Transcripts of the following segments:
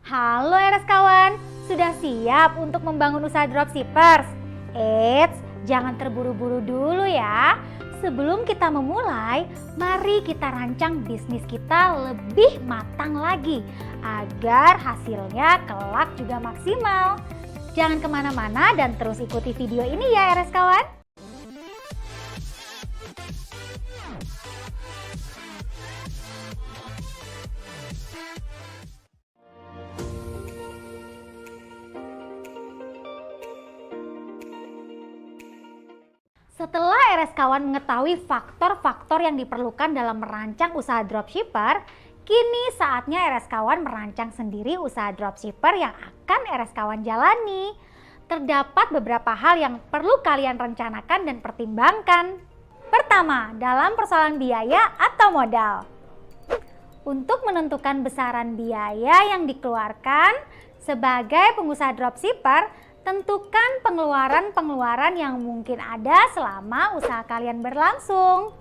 Halo RS kawan, sudah siap untuk membangun usaha dropshippers? Eits, jangan terburu-buru dulu ya. Sebelum kita memulai, mari kita rancang bisnis kita lebih matang lagi agar hasilnya kelak juga maksimal. Jangan kemana-mana dan terus ikuti video ini ya RS kawan. Setelah RS kawan mengetahui faktor-faktor yang diperlukan dalam merancang usaha dropshipper, kini saatnya RS kawan merancang sendiri usaha dropshipper yang akan RS kawan jalani. Terdapat beberapa hal yang perlu kalian rencanakan dan pertimbangkan. Pertama, dalam persoalan biaya atau modal. Untuk menentukan besaran biaya yang dikeluarkan sebagai pengusaha dropshipper, tentukan pengeluaran-pengeluaran yang mungkin ada selama usaha kalian berlangsung.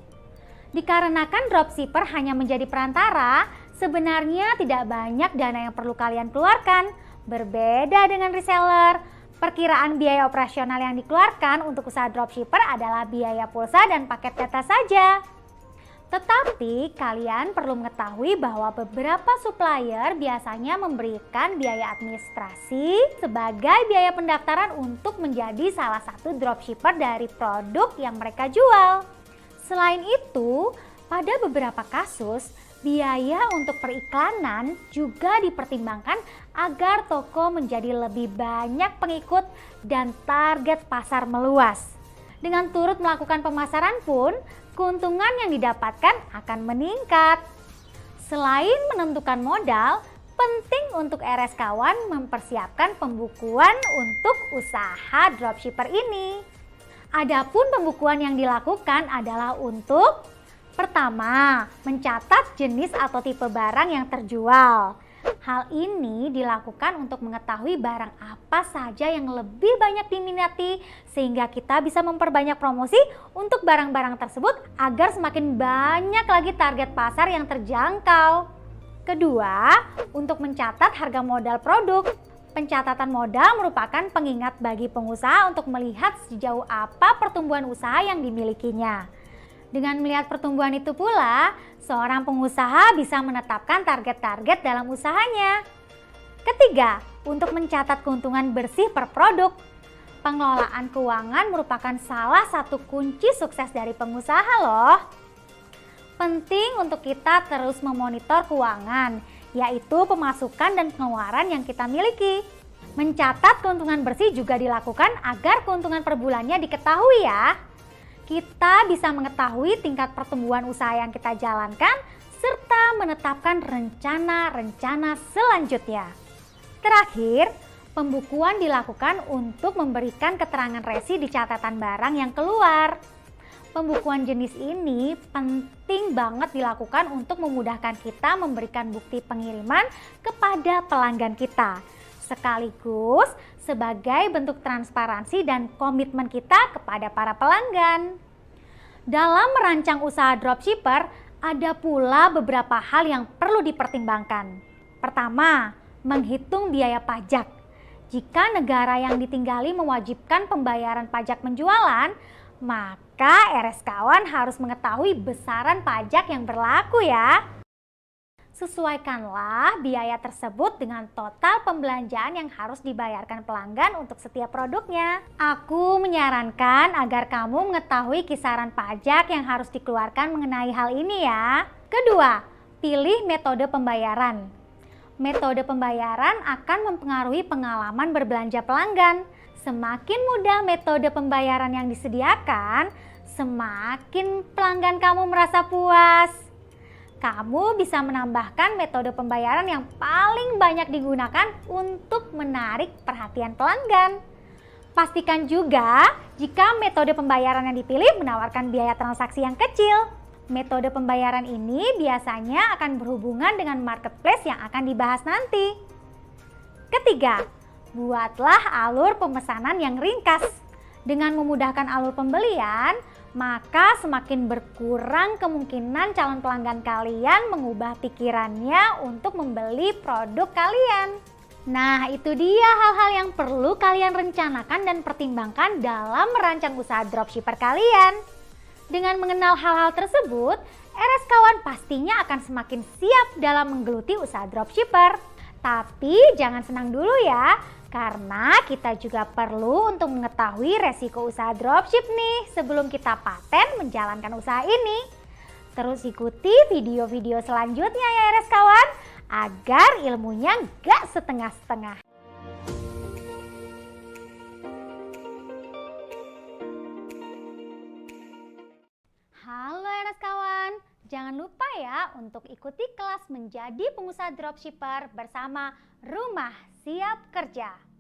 Dikarenakan dropshipper hanya menjadi perantara, sebenarnya tidak banyak dana yang perlu kalian keluarkan. Berbeda dengan reseller, perkiraan biaya operasional yang dikeluarkan untuk usaha dropshipper adalah biaya pulsa dan paket data saja. Tetapi kalian perlu mengetahui bahwa beberapa supplier biasanya memberikan biaya administrasi sebagai biaya pendaftaran untuk menjadi salah satu dropshipper dari produk yang mereka jual. Selain itu, pada beberapa kasus, biaya untuk periklanan juga dipertimbangkan agar toko menjadi lebih banyak pengikut dan target pasar meluas. Dengan turut melakukan pemasaran pun, keuntungan yang didapatkan akan meningkat. Selain menentukan modal, penting untuk RS kawan mempersiapkan pembukuan untuk usaha dropshipper ini. Adapun pembukuan yang dilakukan adalah untuk pertama, mencatat jenis atau tipe barang yang terjual. Hal ini dilakukan untuk mengetahui barang apa saja yang lebih banyak diminati sehingga kita bisa memperbanyak promosi untuk barang-barang tersebut agar semakin banyak lagi target pasar yang terjangkau. Kedua, untuk mencatat harga modal produk. Pencatatan modal merupakan pengingat bagi pengusaha untuk melihat sejauh apa pertumbuhan usaha yang dimilikinya. Dengan melihat pertumbuhan itu pula, seorang pengusaha bisa menetapkan target-target dalam usahanya. Ketiga, untuk mencatat keuntungan bersih per produk. Pengelolaan keuangan merupakan salah satu kunci sukses dari pengusaha loh. Penting untuk kita terus memonitor keuangan, yaitu pemasukan dan pengeluaran yang kita miliki. Mencatat keuntungan bersih juga dilakukan agar keuntungan per bulannya diketahui ya. Kita bisa mengetahui tingkat pertumbuhan usaha yang kita jalankan serta menetapkan rencana-rencana selanjutnya. Terakhir, pembukuan dilakukan untuk memberikan keterangan resi di catatan barang yang keluar. Pembukuan jenis ini penting banget dilakukan untuk memudahkan kita memberikan bukti pengiriman kepada pelanggan kita, sekaligus sebagai bentuk transparansi dan komitmen kita kepada para pelanggan. Dalam merancang usaha dropshipper, ada pula beberapa hal yang perlu dipertimbangkan. Pertama, menghitung biaya pajak. Jika negara yang ditinggali mewajibkan pembayaran pajak penjualan, maka RS kawan harus mengetahui besaran pajak yang berlaku ya. Sesuaikanlah biaya tersebut dengan total pembelanjaan yang harus dibayarkan pelanggan untuk setiap produknya. Aku menyarankan agar kamu mengetahui kisaran pajak yang harus dikeluarkan mengenai hal ini ya. Kedua, pilih metode pembayaran. Metode pembayaran akan mempengaruhi pengalaman berbelanja pelanggan. Semakin mudah metode pembayaran yang disediakan, semakin pelanggan kamu merasa puas. Kamu bisa menambahkan metode pembayaran yang paling banyak digunakan untuk menarik perhatian pelanggan. Pastikan juga jika metode pembayaran yang dipilih menawarkan biaya transaksi yang kecil. Metode pembayaran ini biasanya akan berhubungan dengan marketplace yang akan dibahas nanti. Ketiga, buatlah alur pemesanan yang ringkas. Dengan memudahkan alur pembelian, maka semakin berkurang kemungkinan calon pelanggan kalian mengubah pikirannya untuk membeli produk kalian. Nah, itu dia hal-hal yang perlu kalian rencanakan dan pertimbangkan dalam merancang usaha dropshipper kalian. Dengan mengenal hal-hal tersebut, RS Kawan pastinya akan semakin siap dalam menggeluti usaha dropshipper. Tapi jangan senang dulu ya, karena kita juga perlu untuk mengetahui resiko usaha dropship nih sebelum kita paten menjalankan usaha ini. Terus ikuti video-video selanjutnya ya RS Kawan, agar ilmunya gak setengah-setengah. Halo RS Kawan, jangan lupa ya untuk ikuti kelas menjadi pengusaha dropshipper bersama Rumah Siap Kerja.